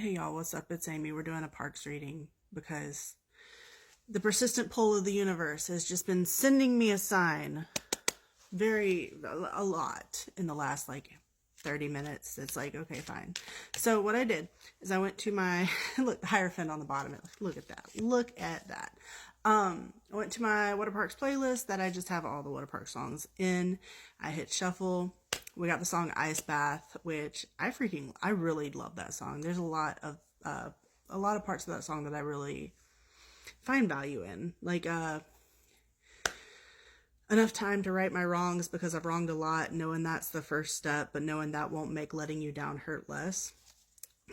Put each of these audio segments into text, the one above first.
Hey y'all, what's up? It's Amy. We're doing a Parks reading because the persistent pull of the universe has just been sending me a sign a lot in the last 30 minutes. It's like, okay, fine. So what I did is I went to my, look, the Hierophant on the bottom. Look at that. Look at that. I went to my Water Parks playlist that I just have all the Water Park songs in. I hit shuffle. We got the song Ice Bath, which I really love that song. There's a lot of parts of that song that I really find value in. Enough time to right my wrongs because I've wronged a lot, knowing that's the first step, but knowing that won't make letting you down hurt less.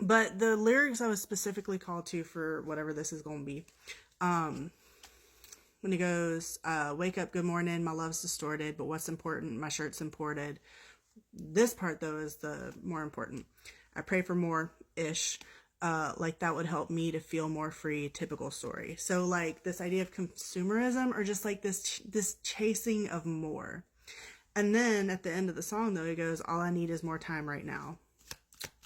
But the lyrics I was specifically called to for whatever this is going to be, when he goes, wake up, good morning, my love's distorted, but what's important, my shirt's imported. This part, though, is the more important. I pray for more-ish, like that would help me to feel more free, typical story. So, this idea of consumerism, or just, this chasing of more. And then, at the end of the song, though, he goes, all I need is more time right now.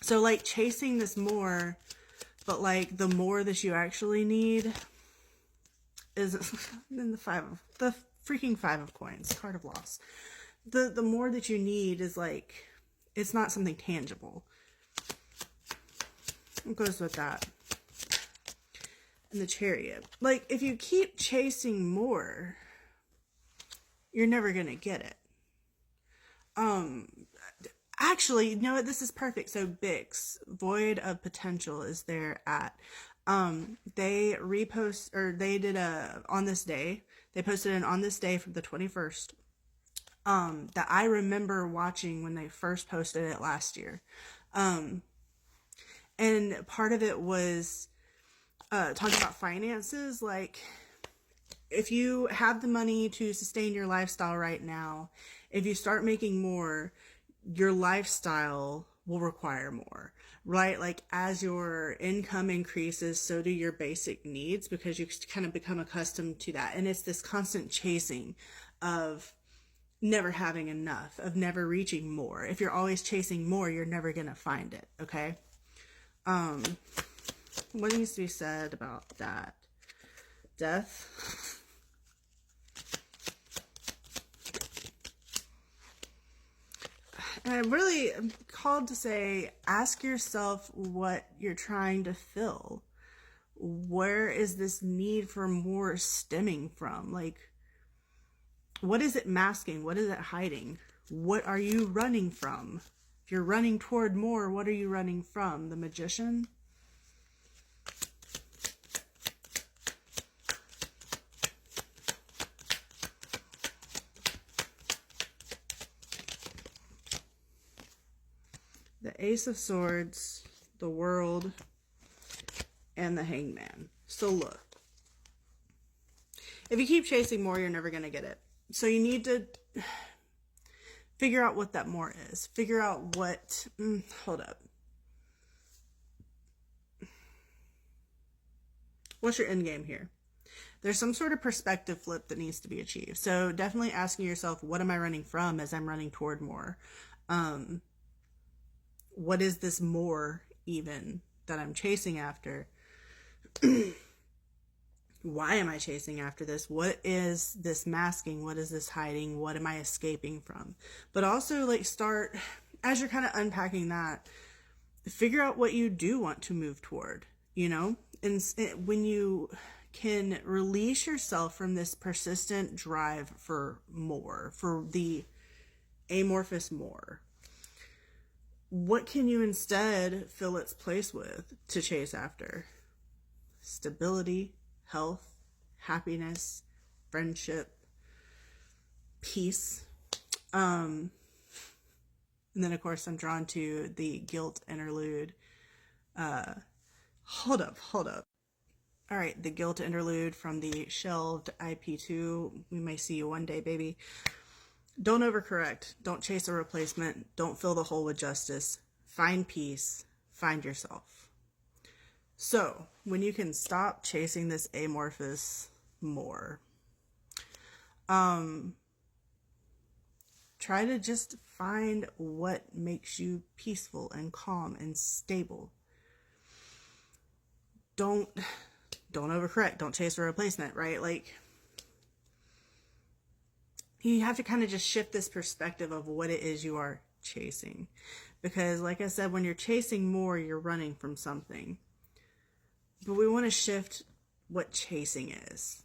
So, chasing this more, but, the more that you actually need is in the freaking Five of Coins, card of loss. The more that you need is it's not something tangible. It goes with that. And the Chariot. If you keep chasing more, you're never going to get it. Actually, you know what? This is perfect. So Bix, Void of Potential, is there at. They repost, or they did on this day. They posted an on this day from the 21st. That I remember watching when they first posted it last year. And part of it was talking about finances. If you have the money to sustain your lifestyle right now, if you start making more, your lifestyle will require more, right? As your income increases, so do your basic needs, because you kind of become accustomed to that. And it's this constant chasing of never having enough, of never reaching more. If you're always chasing more, you're never going to find it, okay? What needs to be said about that? Death. And I really am called to say, ask yourself what you're trying to fill. Where is this need for more stemming from? What is it masking? What is it hiding? What are you running from? If you're running toward more, what are you running from? The Magician? The Ace of Swords, the World, and the Hangman. So look, if you keep chasing more, you're never going to get it. So you need to figure out what that more is. Figure out what, hold up. What's your end game here? There's some sort of perspective flip that needs to be achieved. So definitely asking yourself, what am I running from as I'm running toward more? What is this more even that I'm chasing after? Why am I chasing after this? What is this masking? What is this hiding? What am I escaping from? But also start, as you're kind of unpacking that, figure out what you do want to move toward, and when you can release yourself from this persistent drive for more, for the amorphous more, what can you instead fill its place with to chase after? Stability, health, happiness, friendship, peace. And then, of course, I'm drawn to the guilt interlude. Hold up. All right, the guilt interlude from the shelved IP2. We may see you one day, baby. Don't overcorrect. Don't chase a replacement. Don't fill the hole with justice. Find peace. Find yourself. So, when you can stop chasing this amorphous more, try to just find what makes you peaceful and calm and stable. don't overcorrect. Don't chase a replacement, right? Like, you have to kind of just shift this perspective of what it is you are chasing. Because like I said, when you're chasing more, you're running from something. But we want to shift what chasing is.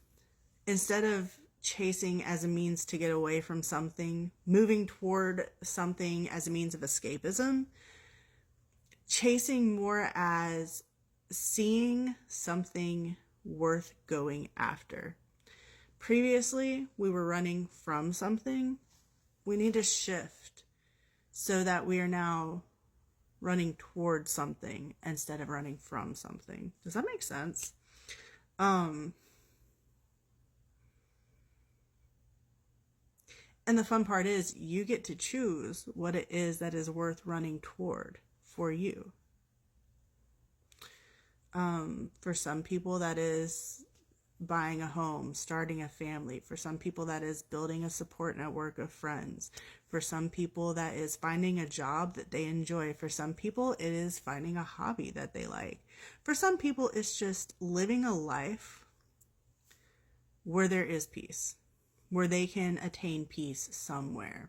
Instead of chasing as a means to get away from something, moving toward something as a means of escapism, chasing more as seeing something worth going after. Previously, we were running from something. We need to shift so that we are now running towards something instead of running from something. Does that make sense? And the fun part is you get to choose what it is that is worth running toward for you. For some people, that is buying a home, starting a family. For some people, that is building a support network of friends. For some people, that is finding a job that they enjoy. For some people, it is finding a hobby that they like. For some people, it's just living a life where there is peace, where they can attain peace somewhere.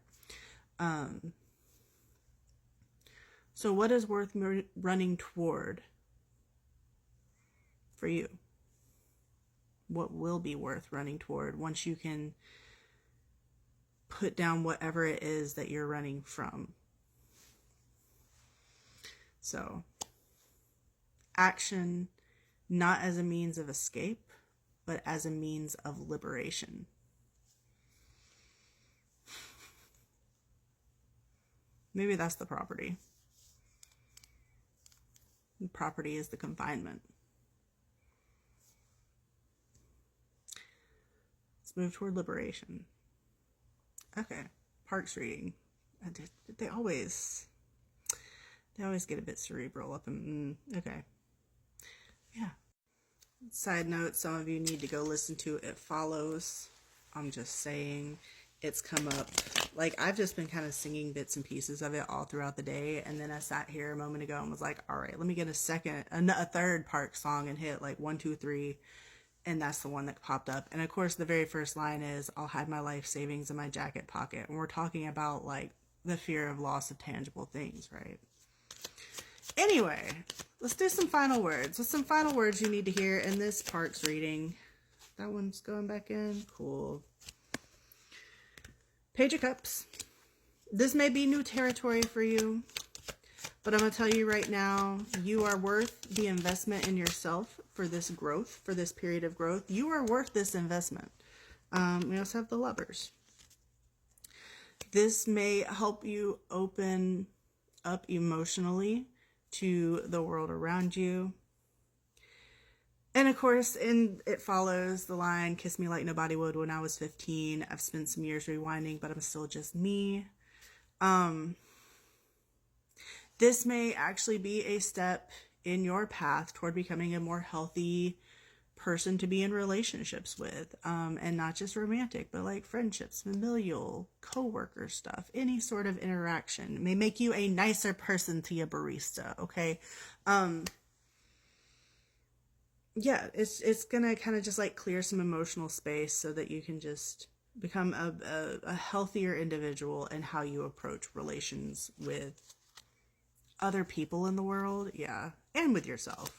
So what is worth running toward for you? What will be worth running toward once you can put down whatever it is that you're running from? So, action, not as a means of escape, but as a means of liberation. Maybe that's the property. The property is the confinement. Let's move toward liberation. Okay, Parx reading. They always get a bit cerebral up in, okay. Yeah. Side note, some of you need to go listen to It Follows. I'm just saying, it's come up. Like, I've just been kind of singing bits and pieces of it all throughout the day, and then I sat here a moment ago and was like, all right, let me get a third Parx song and hit like 1, 2, 3, and that's the one that popped up. And of course, the very first line is, I'll hide my life savings in my jacket pocket. And we're talking about like the fear of loss of tangible things, right? Anyway, let's do some final words. What's some final words you need to hear in this Parx reading? That one's going back in. Cool. Page of Cups. This may be new territory for you, but I'm going to tell you right now, you are worth the investment in yourself for this growth, for this period of growth. You are worth this investment. We also have the Lovers. This may help you open up emotionally to the world around you. And of course, It Follows the line, kiss me like nobody would when I was 15. I've spent some years rewinding, but I'm still just me. This may actually be a step in your path toward becoming a more healthy person to be in relationships with, and not just romantic, but like friendships, familial, co-worker stuff, any sort of interaction. It may make you a nicer person to your barista, okay? Yeah, it's gonna kind of just like clear some emotional space so that you can just become a healthier individual in how you approach relations with other people in the world, yeah, and with yourself.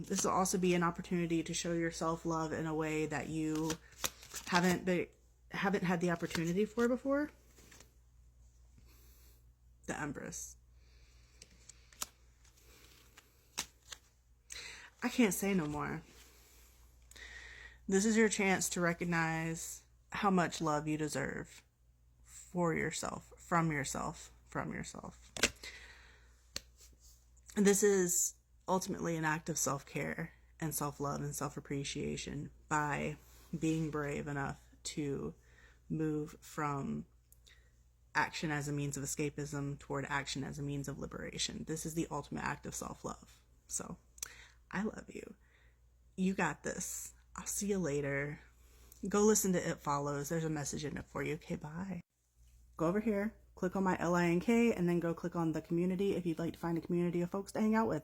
This will also be an opportunity to show yourself love in a way that you haven't had the opportunity for before. The Empress. I can't say no more. This is your chance to recognize how much love you deserve for yourself, from yourself, from yourself. And this is ultimately an act of self-care and self-love and self-appreciation by being brave enough to move from action as a means of escapism toward action as a means of liberation. This is the ultimate act of self-love. So, I love you. You got this. I'll see you later. Go listen to It Follows. There's a message in it for you. Okay, bye. Go over here, click on my LINK, and then go click on the community if you'd like to find a community of folks to hang out with.